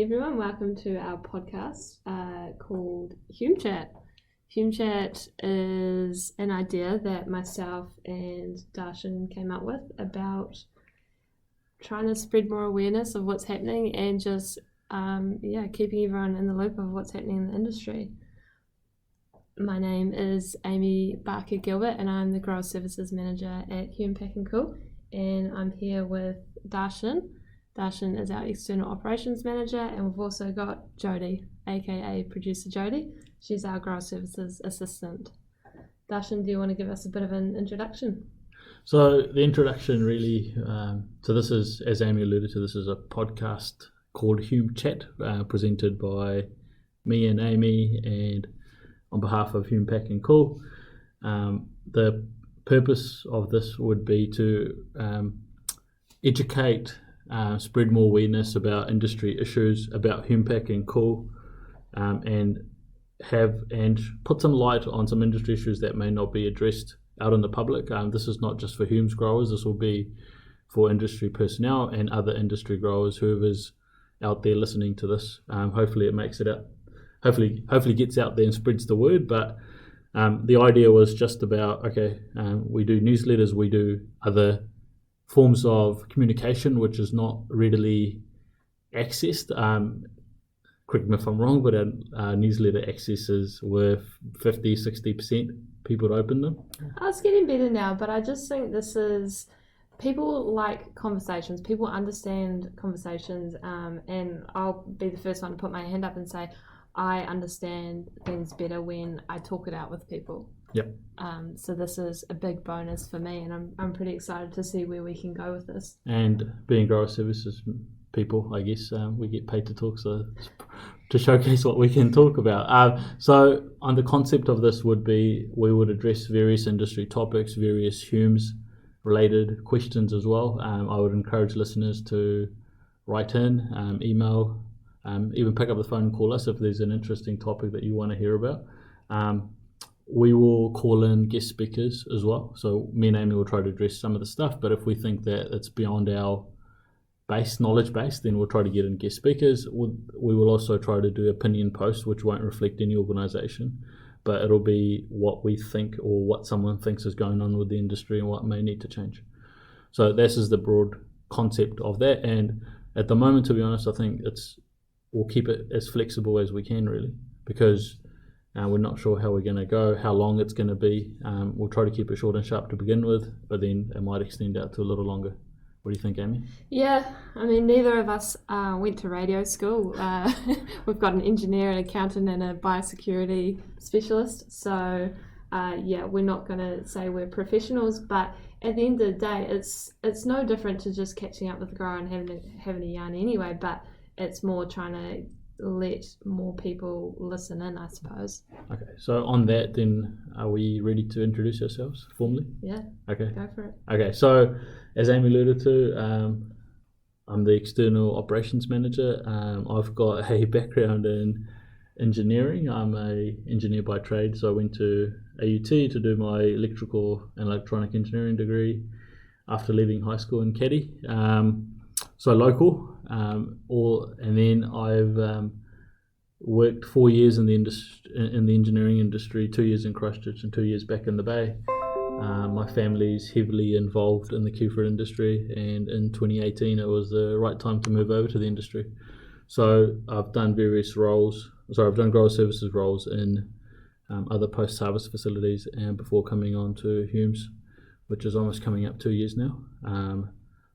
everyone, welcome to our podcast called HumeChat. HumeChat is an idea that myself and Darshan came up with about trying to spread more awareness of what's happening and just keeping everyone in the loop of what's happening in the industry. My name is Aimee Barker-Gilbert and I'm the Grower Services Manager at Hume Pack-N-Cool, and I'm here with Darshan. Darshan is our External Operations Manager, and we've also got Jodie, aka Producer Jodie. She's our Grower Services Assistant. Darshan, do you want to give us a bit of an introduction? So the introduction really, so this is, as Aimee alluded to, this is a podcast called HumeChat, presented by me and Aimee, and on behalf of Hume Pack-N-Cool. The purpose of this would be to educate, spread more awareness about industry issues, about Hume Pack-N-Cool, and put some light on some industry issues that may not be addressed out in the public. This is not just for Hume's growers, this will be for industry personnel and other industry growers, whoever's out there listening to this. Hopefully it makes it out, hopefully gets out there and spreads the word. But the idea was just about, we do newsletters, we do other forms of communication which is not readily accessed. Correct me if I'm wrong, but our newsletter accesses were 50-60% people to open them. It's getting better now, but I just think people like conversations, people understand conversations, and I'll be the first one to put my hand up and say I understand things better when I talk it out with people. Yep. So this is a big bonus for me, and I'm pretty excited to see where we can go with this. And being grower services people, I guess we get paid to talk, so to showcase what we can talk about. So on the concept of this would be, we would address various industry topics, various Humes related questions as well. I would encourage listeners to write in, email, even pick up the phone and call us if there's an interesting topic that you want to hear about. We will call in guest speakers as well. So me and Aimee will try to address some of the stuff, but if we think that it's beyond our knowledge base, then we'll try to get in guest speakers. We will also try to do opinion posts, which won't reflect any organisation, but it'll be what we think or what someone thinks is going on with the industry and what may need to change. So this is the broad concept of that. And at the moment, to be honest, I think we'll keep it as flexible as we can, really, because we're not sure how we're going to go, how long it's going to be. We'll try to keep it short and sharp to begin with, but then it might extend out to a little longer. What do you think, Aimee? Yeah, I mean, neither of us went to radio school. We've got an engineer, an accountant, and a biosecurity specialist. So, we're not going to say we're professionals, but at the end of the day, it's no different to just catching up with the grower and having a yarn anyway, but it's more trying to let more people listen in, I suppose. Okay, so on that then, are we ready to introduce ourselves formally? Yeah. Okay. Go for it. Okay, so as Aimee alluded to, I'm the External Operations Manager. I've got a background in engineering. I'm an engineer by trade, so I went to AUT to do my electrical and electronic engineering degree after leaving high school in Caddy. So local, and then I've worked 4 years in the engineering industry, 2 years in Christchurch and 2 years back in the Bay. My family's heavily involved in the Kiwifruit industry, and in 2018 it was the right time to move over to the industry. So I've done various roles. I've done grower services roles in other post-harvest facilities, and before coming on to Hume's, which is almost coming up 2 years now.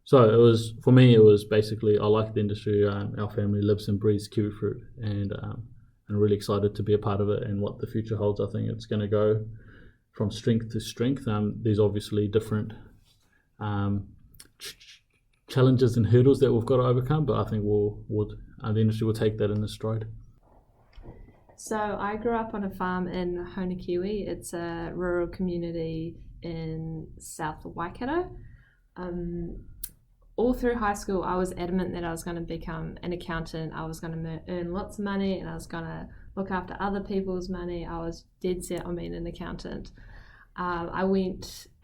So for me, it was basically, I like the industry. Our family lives and breathes kiwifruit, and I'm really excited to be a part of it and what the future holds. I think it's going to go from strength to strength. There's obviously different challenges and hurdles that we've got to overcome, but I think the industry will take that in its stride. So I grew up on a farm in Honakiwi. It's a rural community in south of Waikato. All through high school, I was adamant that I was going to become an accountant. I was going to earn lots of money, and I was going to look after other people's money. I was dead set on being an accountant. I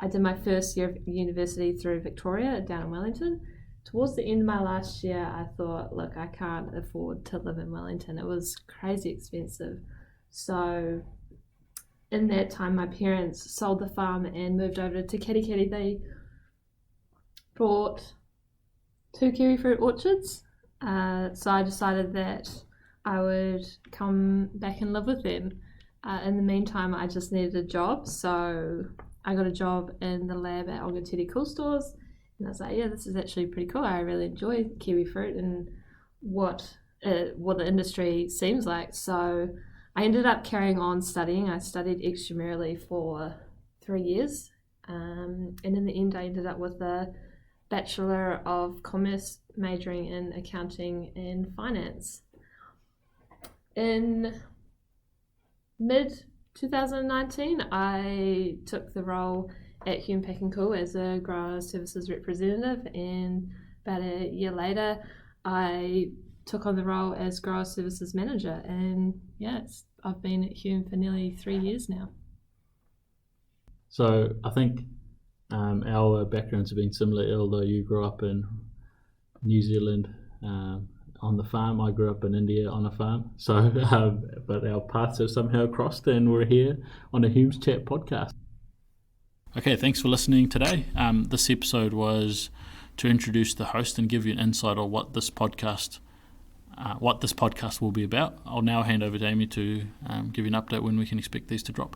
did my first year of university through Victoria down in Wellington, towards the end of my last year, I thought, look, I can't afford to live in Wellington. It was crazy expensive. So in that time, my parents sold the farm and moved over to Katikati. They bought 2 kiwifruit orchards. So I decided that I would come back and live with them. In the meantime, I just needed a job. So I got a job in the lab at Ongatiri Cool Stores. And I was like, yeah, this is actually pretty cool. I really enjoy kiwifruit and what the industry seems like. So I ended up carrying on studying. I studied extramurally for 3 years. And in the end, I ended up with a Bachelor of Commerce majoring in accounting and finance. In mid-2019, I took the role at Hume Pack-N-Cool as a grower services representative, and about a year later I took on the role as grower services manager, and I've been at Hume for nearly 3 years now. So I think our backgrounds have been similar, although you grew up in New Zealand on the farm. I grew up in India on a farm. So, but our paths have somehow crossed, and we're here on a HumeChat podcast. Okay, thanks for listening today. This episode was to introduce the host and give you an insight on what this podcast will be about. I'll now hand over to Aimee to give you an update when we can expect these to drop.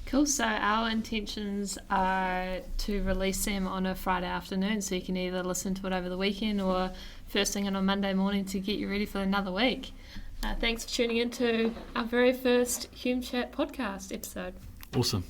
Cool. So our intentions are to release them on a Friday afternoon, so you can either listen to it over the weekend or first thing on Monday morning to get you ready for another week. Thanks for tuning in to our very first HumeChat podcast episode. Awesome.